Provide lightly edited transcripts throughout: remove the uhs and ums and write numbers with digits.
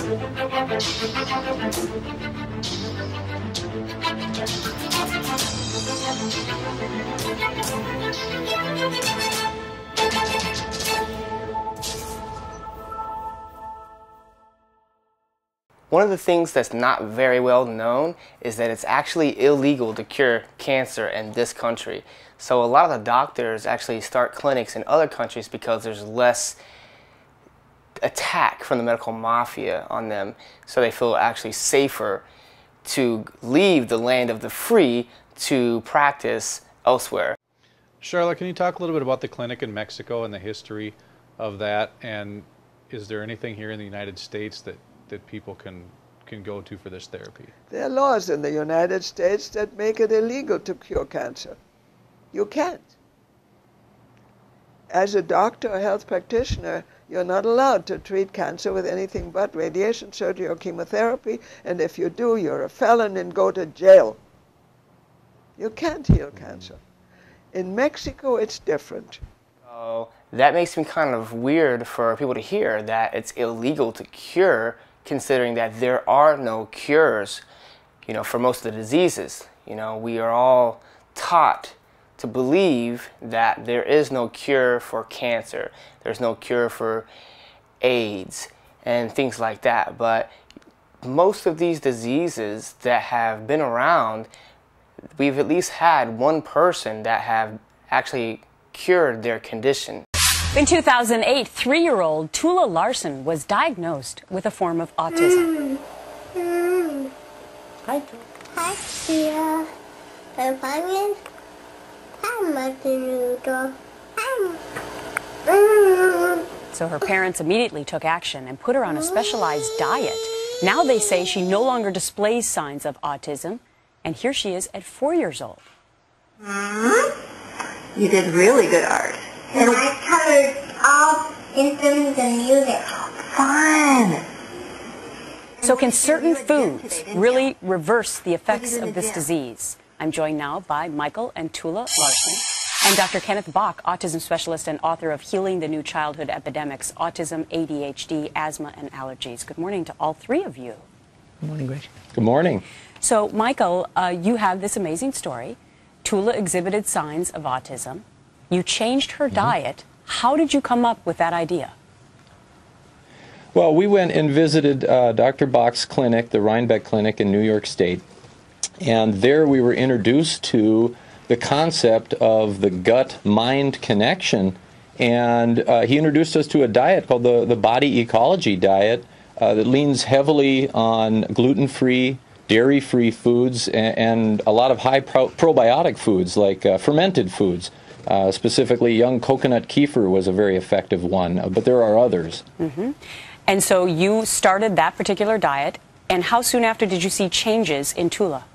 One of the things that's not very well known is that it's actually illegal to cure cancer in this country. So a lot of the doctors actually start clinics in other countries because there's less attack from the medical mafia on them. So they feel actually safer to leave the land of the free to practice elsewhere. Charlotte, can you talk a little bit about the clinic in Mexico and the history of that? And is there anything here in the United States that people can go to for this therapy? There are laws in the United States that make it illegal to cure cancer. You can't. As a doctor or health practitioner, you're not allowed to treat cancer with anything but radiation, surgery, or chemotherapy, and if you do, you're a felon and go to jail. You can't heal cancer. In Mexico, it's different. So that makes me kind of weird for people to hear that it's illegal to cure, considering that there are no cures, for most of the diseases. We are all taught to believe that there is no cure for cancer, there's no cure for AIDS and things like that. But most of these diseases that have been around, we've at least had one person that have actually cured their condition. In 2008, 3-year-old Tula Larson was diagnosed with a form of autism. Hi, Tia. I'm fine. So her parents immediately took action and put her on a specialized diet. Now they say she no longer displays signs of autism, and here she is at 4 years old. You did really good art. And I covered all instruments and music. Fun! So can certain foods really reverse the effects of this disease? I'm joined now by Michael and Tula Larson and Dr. Kenneth Bach, autism specialist and author of Healing the New Childhood Epidemics, Autism, ADHD, Asthma, and Allergies. Good morning to all three of you. Good morning, Grace. Good morning. So, Michael, you have this amazing story. Tula exhibited signs of autism. You changed her diet. How did you come up with that idea? Well, we went and visited Dr. Bach's clinic, the Rhinebeck Clinic in New York State. And there we were introduced to the concept of the gut-mind connection. And he introduced us to a diet called the Body Ecology Diet that leans heavily on gluten-free, dairy-free foods and a lot of high probiotic foods like fermented foods. Specifically, young coconut kefir was a very effective one, but there are others. Mm-hmm. And so you started that particular diet, and how soon after did you see changes in Tula?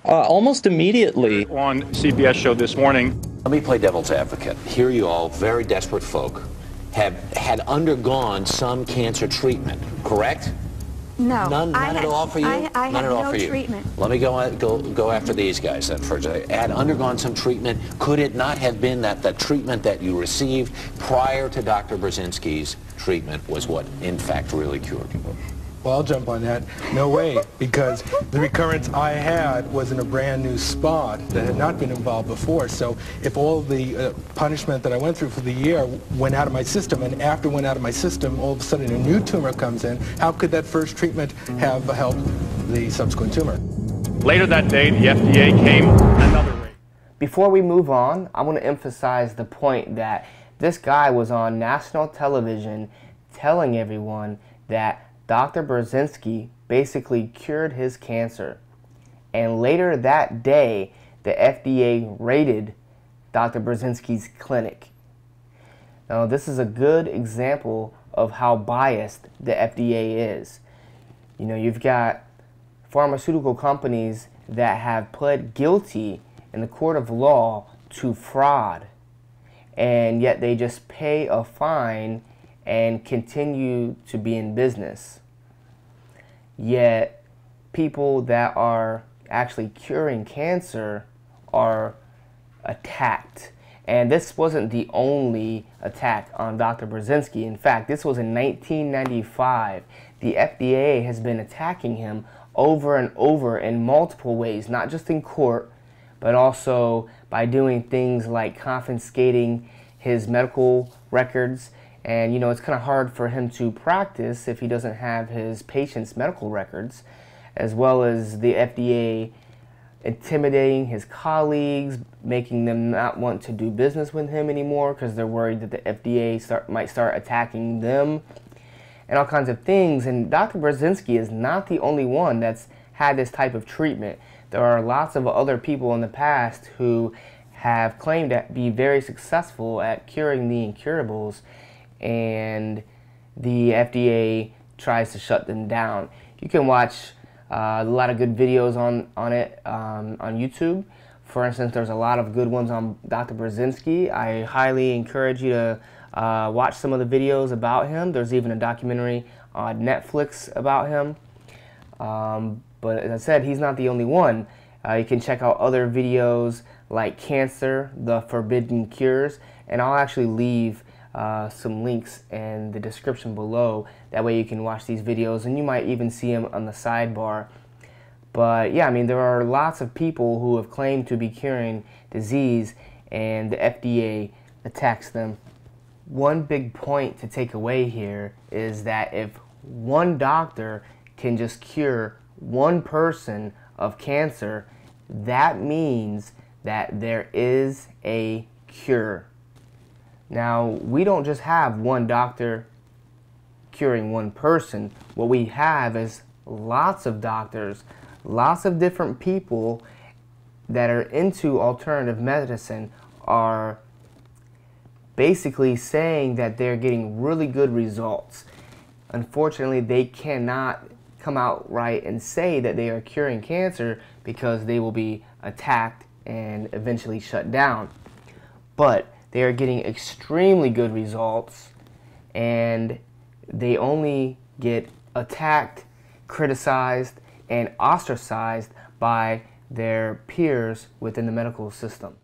Almost immediately. On CBS show this morning. Let me play devil's advocate. Here you all, very desperate folk, had undergone some cancer treatment, correct? No. None at all for you? I None had at all no for you. treatment. Let me go after these guys then first. Had undergone some treatment. Could it not have been that the treatment that you received prior to Dr. Brzezinski's treatment was what, in fact, really cured you? Well, I'll jump on that. No way, because the recurrence I had was in a brand new spot that had not been involved before. So if all the punishment that I went through for the year went out of my system, and after it went out of my system, all of a sudden a new tumor comes in, how could that first treatment have helped the subsequent tumor? Later that day, the FDA came another way. Before we move on, I want to emphasize the point that this guy was on national television telling everyone that Dr. Brzezinski basically cured his cancer. And later that day, the FDA raided Dr. Brzezinski's clinic. Now, this is a good example of how biased the FDA is. You know, you've got pharmaceutical companies that have pled guilty in the court of law to fraud, and yet they just pay a fine and continue to be in business. Yet people that are actually curing cancer are attacked And this wasn't the only attack on Dr. Burzynski. In fact, this was in 1995. The FDA has been attacking him over and over in multiple ways, not just in court, but also by doing things like confiscating his medical records. And you know, it's kind of hard for him to practice if he doesn't have his patients' medical records, as well as the FDA intimidating his colleagues, making them not want to do business with him anymore because they're worried that the FDA might start attacking them, and all kinds of things. And Dr. Burzynski is not the only one that's had this type of treatment. There are lots of other people in the past who have claimed to be very successful at curing the incurables, and the FDA tries to shut them down. You can watch a lot of good videos on it on YouTube. For instance, there's a lot of good ones on Dr. Burzynski. I highly encourage you to watch some of the videos about him. There's even a documentary on Netflix about him. But as I said, he's not the only one. You can check out other videos like Cancer, The Forbidden Cures, and I'll actually leave some links in the description below. That way you can watch these videos, and you might even see them on the sidebar. But yeah, I mean, there are lots of people who have claimed to be curing disease, and the FDA attacks them. One big point to take away here is that if one doctor can just cure one person of cancer, that means that there is a cure. Now, we don't just have one doctor curing one person. What we have is lots of doctors, lots of different people that are into alternative medicine are basically saying that they're getting really good results. Unfortunately, they cannot come out right and say that they are curing cancer because they will be attacked and eventually shut down. But they are getting extremely good results, and they only get attacked, criticized, and ostracized by their peers within the medical system.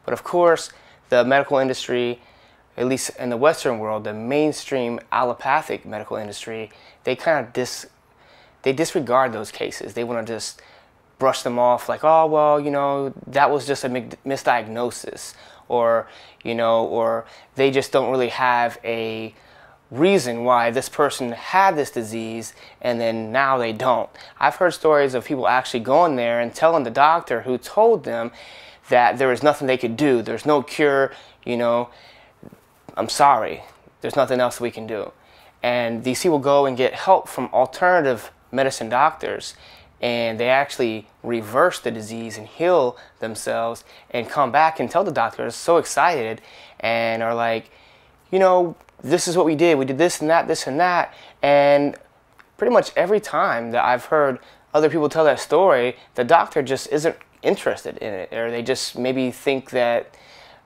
But of course, the medical industry, at least in the Western world, the mainstream allopathic medical industry, they kind of disregard those cases. They want to just brush them off like, oh, well, you know, that was just a misdiagnosis, or, you know, or they just don't really have a reason why this person had this disease and then now they don't. I've heard stories of people actually going there and telling the doctor who told them that there was nothing they could do, there's no cure, you know, I'm sorry, there's nothing else we can do. And these people go and get help from alternative medicine doctors, and they actually reverse the disease and heal themselves and come back and tell the doctors so excited and are like, you know, this is what we did this and that. And pretty much every time that I've heard other people tell that story, the doctor just isn't interested in it, or they just maybe think that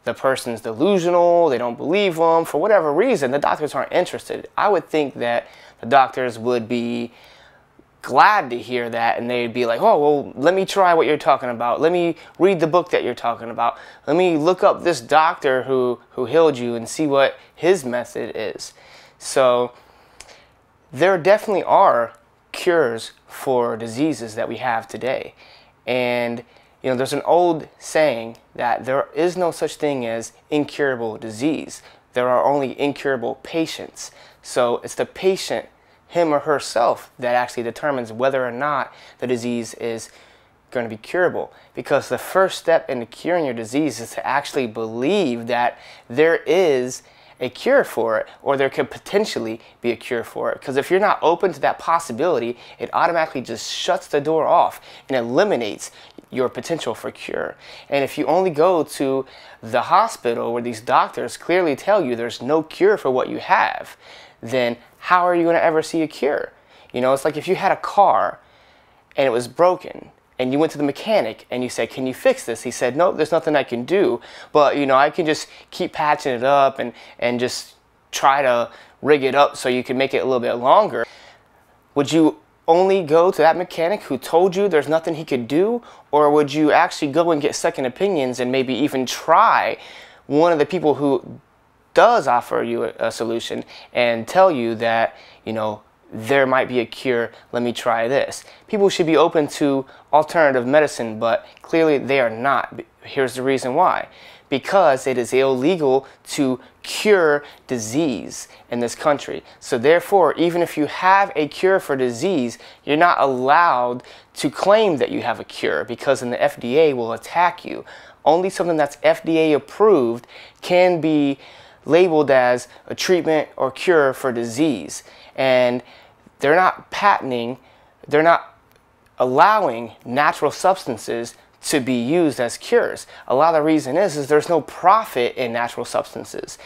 the person's delusional, they don't believe them. For whatever reason, the doctors aren't interested. I would think that the doctors would be glad to hear that, and they'd be like, oh, well, let me try what you're talking about. Let me read the book that you're talking about. Let me look up this doctor who healed you and see what his method is. So there definitely are cures for diseases that we have today. And you know, there's an old saying that there is no such thing as incurable disease. There are only incurable patients. So it's the patient, him or herself, that actually determines whether or not the disease is going to be curable. Because the first step in curing your disease is to actually believe that there is a cure for it, or there could potentially be a cure for it. Because if you're not open to that possibility, it automatically just shuts the door off and eliminates your potential for cure. And if you only go to the hospital where these doctors clearly tell you there's no cure for what you have, then how are you going to ever see a cure? You know, it's like if you had a car and it was broken, and you went to the mechanic and you said, can you fix this? He said, no, there's nothing I can do, but you know, I can just keep patching it up and just try to rig it up so you can make it a little bit longer. Would you only go to that mechanic who told you there's nothing he could do? Or would you actually go and get second opinions and maybe even try one of the people who does offer you a solution and tell you that, you know, there might be a cure, let me try this. People should be open to alternative medicine, but clearly they are not. Here's the reason why. Because it is illegal to cure disease in this country. So therefore, even if you have a cure for disease, you're not allowed to claim that you have a cure, because then the FDA will attack you. Only something that's FDA approved can be labeled as a treatment or cure for disease. And they're not patenting, they're not allowing natural substances to be used as cures. A lot of the reason is there's no profit in natural substances.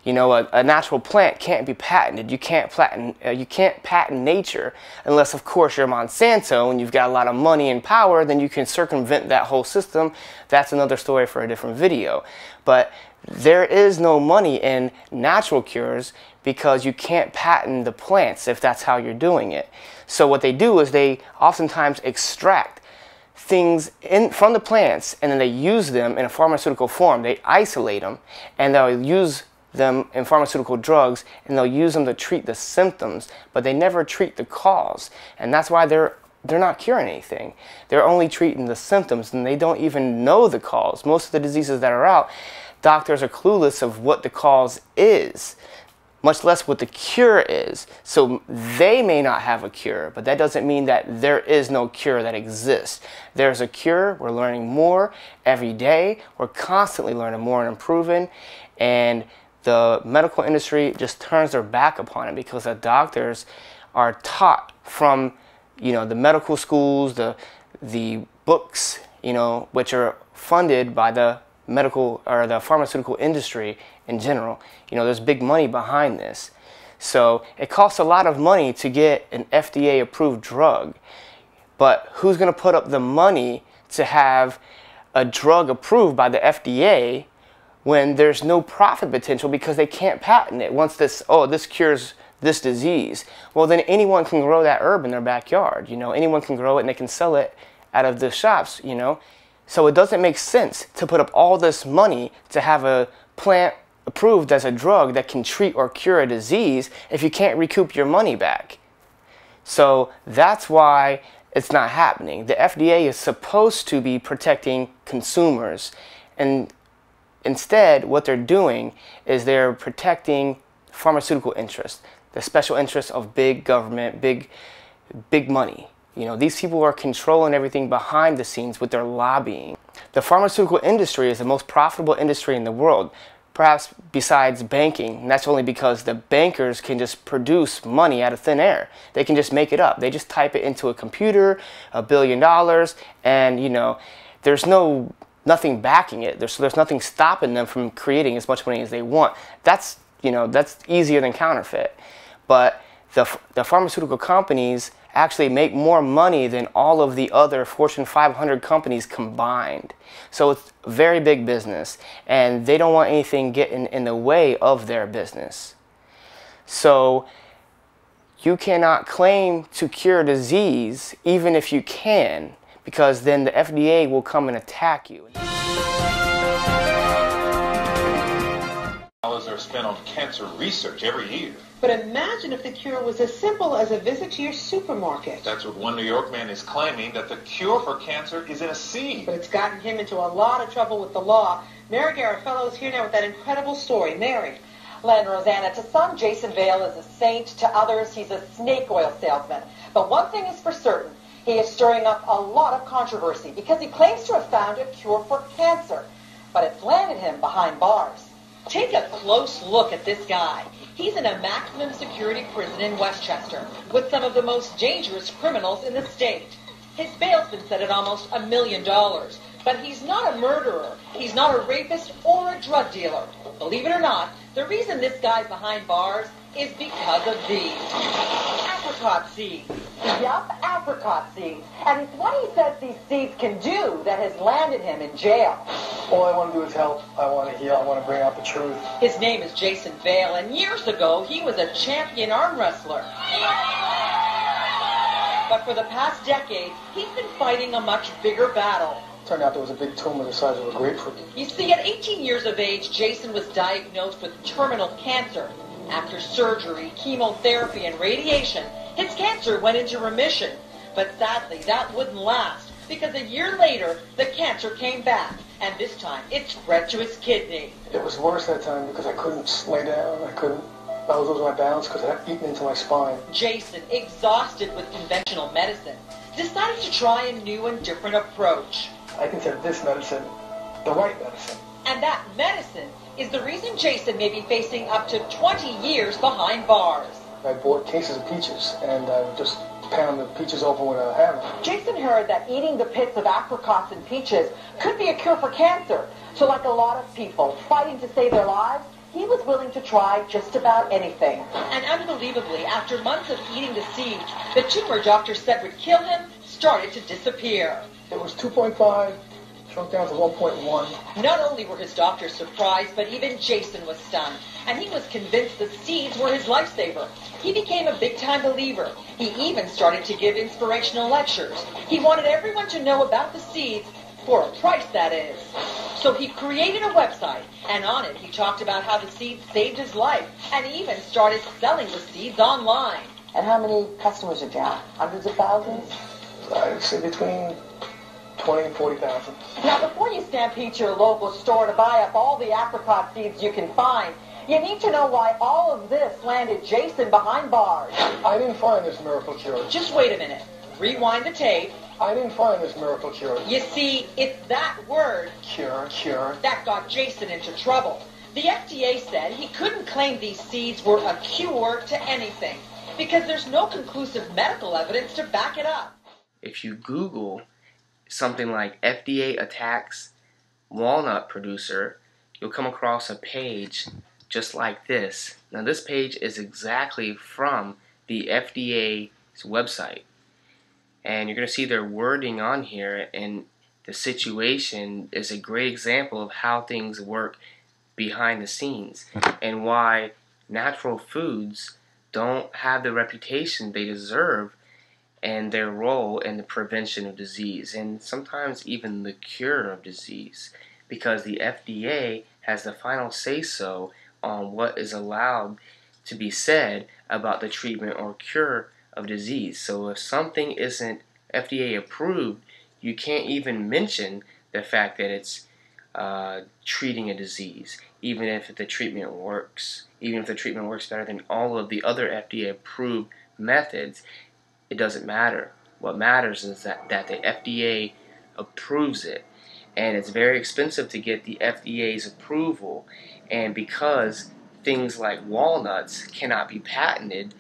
You know, a natural plant can't be patented. You can't patent nature unless, of course, you're Monsanto and you've got a lot of money and power. Then you can circumvent that whole system. That's another story for a different video. But there is no money in natural cures because you can't patent the plants if that's how you're doing it. So what they do is they oftentimes extract things from the plants and then they use them in a pharmaceutical form. They isolate them and they'll use them in pharmaceutical drugs and they'll use them to treat the symptoms, but they never treat the cause. And that's why they're not curing anything. They're only treating the symptoms and they don't even know the cause. Most of the diseases that are out, doctors are clueless of what the cause is, much less what the cure is. So they may not have a cure, but that doesn't mean that there is no cure that exists. There's a cure. We're learning more every day. We're constantly learning more and improving. And the medical industry just turns their back upon it because the doctors are taught from, you know, the medical schools, the books, you know, which are funded by the medical or the pharmaceutical industry in general. You know, there's big money behind this. So it costs a lot of money to get an FDA approved drug. But who's going to put up the money to have a drug approved by the FDA when there's no profit potential because they can't patent it? Once this cures this disease, well, then anyone can grow that herb in their backyard. You know, anyone can grow it and they can sell it out of the shops, you know. So it doesn't make sense to put up all this money to have a plant approved as a drug that can treat or cure a disease if you can't recoup your money back. So that's why it's not happening. The FDA is supposed to be protecting consumers, and instead what they're doing is they're protecting pharmaceutical interests, the special interests of big government, big money. You know, these people are controlling everything behind the scenes with their lobbying. The pharmaceutical industry is the most profitable industry in the world, perhaps besides banking. And that's only because the bankers can just produce money out of thin air. They can just make it up. They just type it into a computer, $1 billion, and, you know, there's nothing backing it. There's nothing stopping them from creating as much money as they want. That's, you know, that's easier than counterfeit. But the pharmaceutical companies actually make more money than all of the other Fortune 500 companies combined. So it's very big business, and they don't want anything getting in the way of their business. So you cannot claim to cure disease even if you can, because then the FDA will come and attack you. Dollars are spent on cancer research every year. But imagine if the cure was as simple as a visit to your supermarket. That's what one New York man is claiming, that the cure for cancer is in a seed. But it's gotten him into a lot of trouble with the law. Mary Garofalo is here now with that incredible story. Mary. Len, Rosanna, to some, Jason Vale is a saint. To others, he's a snake oil salesman. But one thing is for certain. He is stirring up a lot of controversy because he claims to have found a cure for cancer. But it's landed him behind bars. Take a close look at this guy. He's in a maximum security prison in Westchester with some of the most dangerous criminals in the state. His bail's been set at almost $1 million. But he's not a murderer. He's not a rapist or a drug dealer. Believe it or not, the reason this guy's behind bars is because of these. Apricot seeds. Yup, apricot seeds. And it's what he says these seeds can do that has landed him in jail. All I want to do is help. I want to heal. I want to bring out the truth. His name is Jason Vale, and years ago, he was a champion arm wrestler. But for the past decade, he's been fighting a much bigger battle. Turned out there was a big tumor the size of a grapefruit. You see, at 18 years of age, Jason was diagnosed with terminal cancer. After surgery, chemotherapy, and radiation, his cancer went into remission. But sadly, that wouldn't last, because a year later, the cancer came back, and this time it spread to his kidney. It was worse that time because I couldn't lay down. I was losing my balance because it had eaten into my spine. Jason, exhausted with conventional medicine, decided to try a new and different approach. I consider this medicine the right medicine. And that medicine is the reason Jason may be facing up to 20 years behind bars. I bought cases of peaches, and I would just pound the peaches open with a hammer. Jason heard that eating the pits of apricots and peaches could be a cure for cancer. So like a lot of people fighting to save their lives, he was willing to try just about anything. And unbelievably, after months of eating the seeds, the tumor doctors said would kill him started to disappear. It was 2.5, shrunk down to 1.1. Not only were his doctors surprised, but even Jason was stunned. And he was convinced the seeds were his lifesaver. He became a big-time believer. He even started to give inspirational lectures. He wanted everyone to know about the seeds, for a price, that is. So he created a website, and on it he talked about how the seeds saved his life, and even started selling the seeds online. And how many customers did you have? Hundreds of thousands? I'd say between 20 and 40,000. Now, before you stampede to your local store to buy up all the apricot seeds you can find, you need to know why all of this landed Jason behind bars. I didn't find this miracle cure. Just wait a minute. Rewind the tape. I didn't find this miracle cure. You see, it's that word, cure, that got Jason into trouble. The FDA said he couldn't claim these seeds were a cure to anything because there's no conclusive medical evidence to back it up. If you Google something like FDA attacks walnut producer, you'll come across a page just like this. Now this page is exactly from the FDA's website. And you're going to see their wording on here, and the situation is a great example of how things work behind the scenes and why natural foods don't have the reputation they deserve and their role in the prevention of disease and sometimes even the cure of disease, because the FDA has the final say-so on what is allowed to be said about the treatment or cure of disease. So if something isn't FDA approved, you can't even mention the fact that it's treating a disease, even if the treatment works. Even if the treatment works better than all of the other FDA approved methods, it doesn't matter. What matters is that the FDA approves it. And it's very expensive to get the FDA's approval. And because things like walnuts cannot be patented,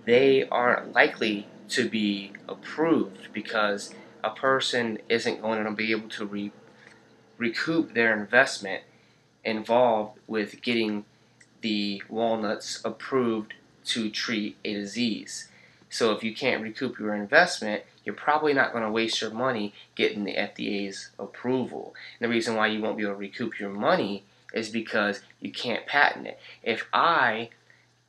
they aren't likely to be approved because a person isn't going to be able to recoup their investment involved with getting the walnuts approved to treat a disease. So if you can't recoup your investment, you're probably not going to waste your money getting the FDA's approval. And the reason why you won't be able to recoup your money is because you can't patent it. If I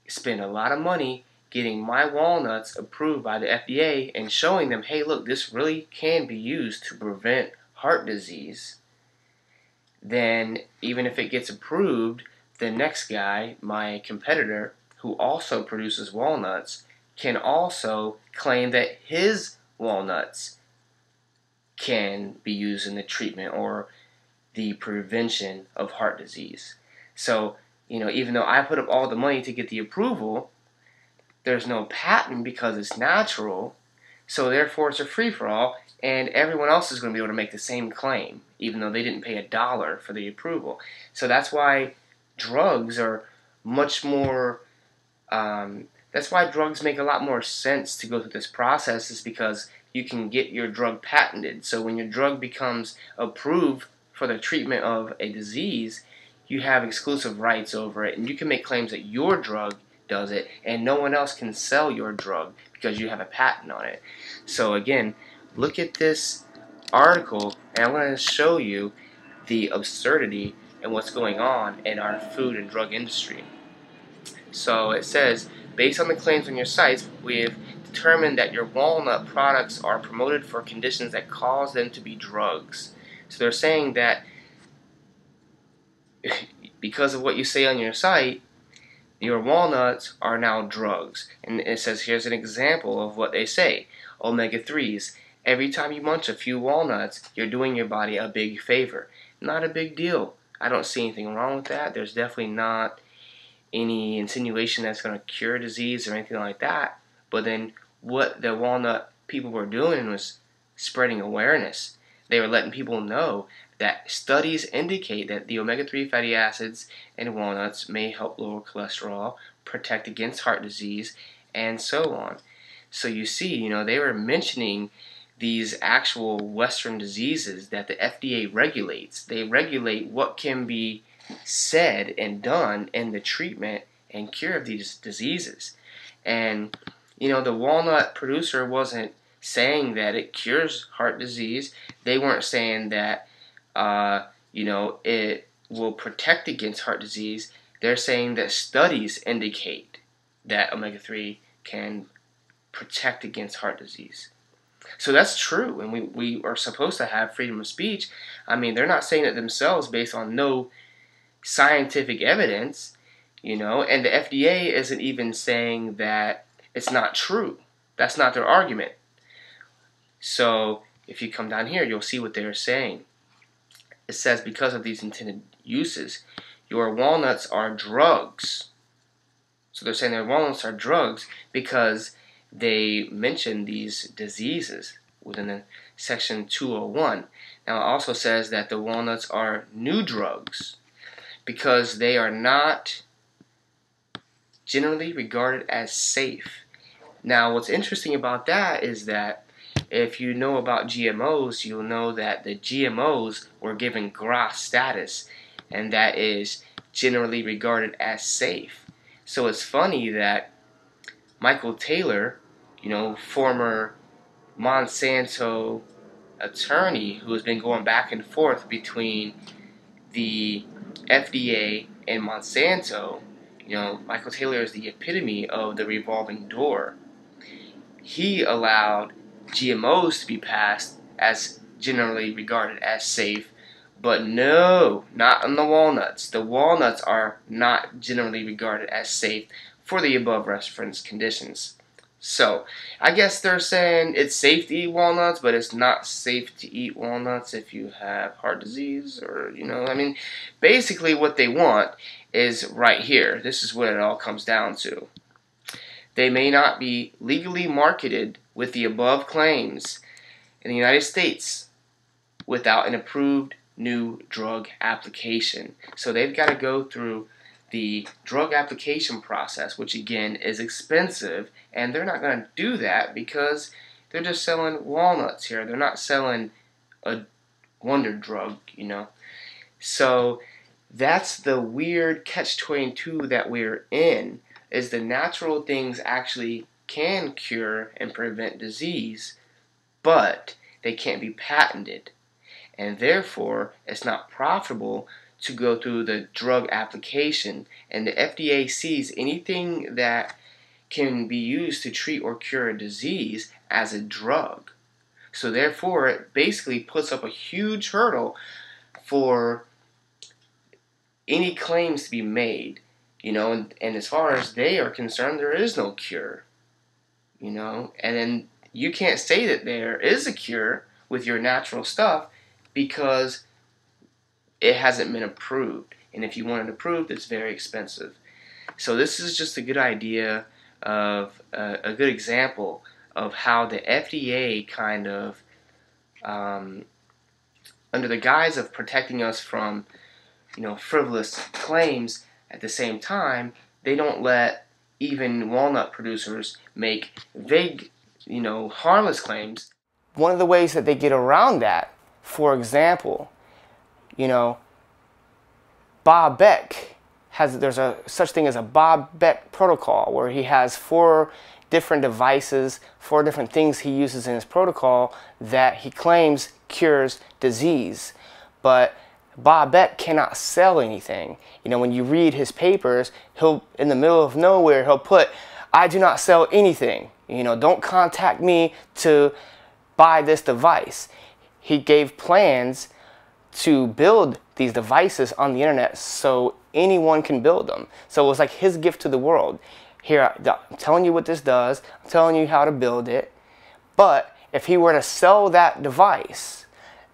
spend a lot of money getting my walnuts approved by the FDA and showing them, hey, look, this really can be used to prevent heart disease, then even if it gets approved, the next guy, my competitor, who also produces walnuts, can also claim that his walnuts can be used in the treatment or the prevention of heart disease. So, even though I put up all the money to get the approval, there's no patent because it's natural, so therefore it's a free-for-all, and everyone else is going to be able to make the same claim, even though they didn't pay $1 for the approval. So that's why drugs are much more, that's why drugs make a lot more sense to go through this process, is because you can get your drug patented. So when your drug becomes approved for the treatment of a disease, you have exclusive rights over it, and you can make claims that your drug does it, and no one else can sell your drug because you have a patent on it. So again, look at this article, and I'm going to show you the absurdity and what's going on in our food and drug industry. So it says, based on the claims on your sites, we have determined that your walnut products are promoted for conditions that cause them to be drugs. So they're saying that because of what you say on your site, your walnuts are now drugs. And it says, here's an example of what they say. Omega-3s. Every time you munch a few walnuts, you're doing your body a big favor. Not a big deal. I don't see anything wrong with that. There's definitely not any insinuation that's going to cure disease or anything like that. But then what the walnut people were doing was spreading awareness. They were letting people know that studies indicate that the omega-3 fatty acids in walnuts may help lower cholesterol, protect against heart disease, and so on. So you see, you know, they were mentioning these actual Western diseases that the FDA regulates. They regulate what can be said and done in the treatment and cure of these diseases. And, you know, the walnut producer wasn't saying that it cures heart disease. They weren't saying that, you know, it will protect against heart disease. They're saying that studies indicate that omega-3 can protect against heart disease. So that's true, and we are supposed to have freedom of speech. I mean, they're not saying it themselves based on no scientific evidence, you know, and the FDA isn't even saying that it's not true. That's not their argument. So if you come down here, you'll see what they're saying. It says, because of these intended uses, your walnuts are drugs. So they're saying their walnuts are drugs because they mention these diseases within the section 201. Now it also says that the walnuts are new drugs because they are not generally regarded as safe. Now what's interesting about that is that if you know about GMOs, you'll know that the GMOs were given GRAS status, and that is generally regarded as safe. So it's funny that Michael Taylor, you know, former Monsanto attorney who has been going back and forth between the FDA and Monsanto, you know, Michael Taylor is the epitome of the revolving door. He allowed GMOs to be passed as generally regarded as safe, but no, not on the walnuts. The walnuts are not generally regarded as safe for the above referenced conditions. So, I guess they're saying it's safe to eat walnuts, but it's not safe to eat walnuts if you have heart disease, or, you know, I mean, basically what they want is right here. This is what it all comes down to. They may not be legally marketed with the above claims in the United States without an approved new drug application. So they've got to go through the drug application process, which again is expensive, and they're not going to do that because they're just selling walnuts here. They're not selling a wonder drug, you know. So that's the weird catch-22 that we're in, is the natural things actually can cure and prevent disease, but they can't be patented, and therefore it's not profitable to go through the drug application, and the FDA sees anything that can be used to treat or cure a disease as a drug. So therefore it basically puts up a huge hurdle for any claims to be made, you know, and as far as they are concerned, there is no cure, you know, and then you can't say that there is a cure with your natural stuff because it hasn't been approved, and if you want it approved, it's very expensive. So this is just a good idea of a good example of how the FDA kind of, under the guise of protecting us from, you know, frivolous claims, at the same time, they don't let even walnut producers make vague, you know, harmless claims. One of the ways that they get around that, for example, you know, Bob Beck there's a such thing as a Bob Beck protocol, where he has 4 different devices, 4 different things he uses in his protocol that he claims cures disease. But Bob Beck cannot sell anything. You know, when you read his papers, he'll, in the middle of nowhere, he'll put I do not sell anything. Don't contact me to buy this device. He gave plans to build these devices on the internet so anyone can build them. So it was like his gift to the world. Here, I'm telling you what this does. I'm telling you how to build it. But if he were to sell that device,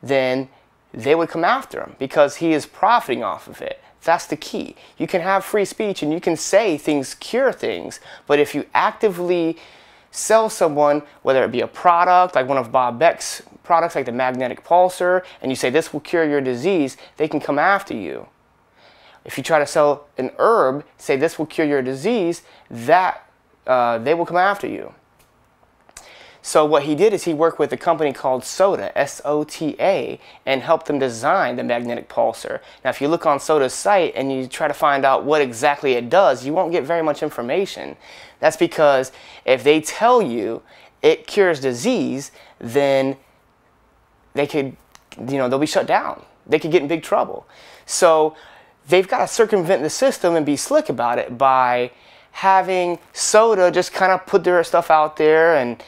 then they would come after him because he is profiting off of it. That's the key. You can have free speech and you can say things cure things, but if you actively sell someone, whether it be a product, like one of Bob Beck's products like the magnetic pulsar, and you say this will cure your disease, they can come after you. If you try to sell an herb, say this will cure your disease, they will come after you. So what he did is he worked with a company called SOTA, S-O-T-A, and helped them design the magnetic pulsar. Now if you look on SOTA's site and you try to find out what exactly it does, you won't get very much information. That's because if they tell you it cures disease, then they could, they'll be shut down. They could get in big trouble. So they've got to circumvent the system and be slick about it by having SOTA just kind of put their stuff out there and,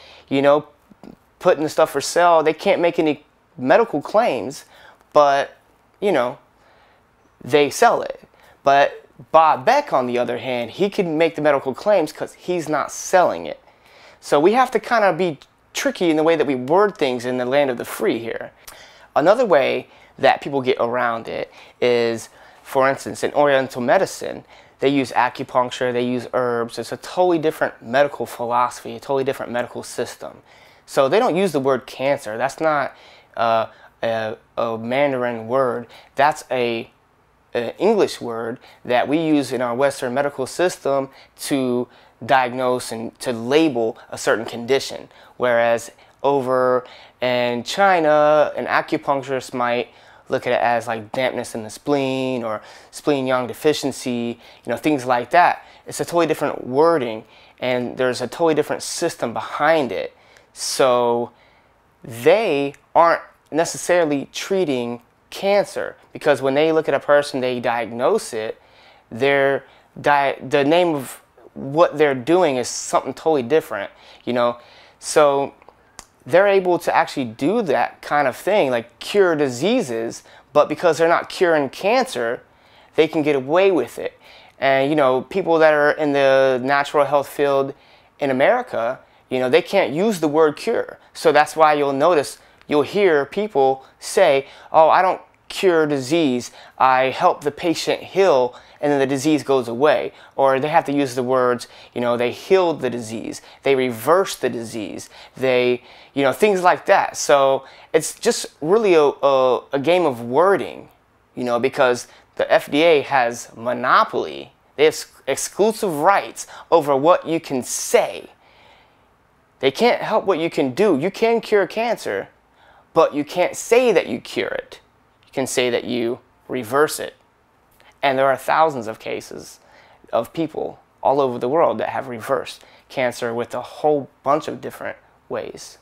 putting the stuff for sale. They can't make any medical claims, but, they sell it. But Bob Beck, on the other hand, he can make the medical claims because he's not selling it. So we have to kind of be tricky in the way that we word things in the land of the free here. Another way that people get around it is, for instance, in Oriental medicine, they use acupuncture, they use herbs. It's a totally different medical philosophy, a totally different medical system. So they don't use the word cancer. That's not a Mandarin word. That's an English word that we use in our Western medical system to diagnose and to label a certain condition. Whereas over in China, an acupuncturist might look at it as like dampness in the spleen or spleen-yang deficiency, things like that. It's a totally different wording and there's a totally different system behind it. So they aren't necessarily treating cancer because when they look at a person, they diagnose it, the name of what they're doing is something totally different, So they're able to actually do that kind of thing, like cure diseases, but because they're not curing cancer, they can get away with it. And, people that are in the natural health field in America, they can't use the word cure. So that's why you'll hear people say, oh, I don't cure disease, I help the patient heal, and then the disease goes away. Or they have to use the words, they healed the disease, they reversed the disease, they, things like that. So it's just really a game of wording, because the FDA has monopoly. They have exclusive rights over what you can say. They can't help what you can do. You can cure cancer, but you can't say that you cure it. You can say that you reverse it. And there are thousands of cases of people all over the world that have reversed cancer with a whole bunch of different ways.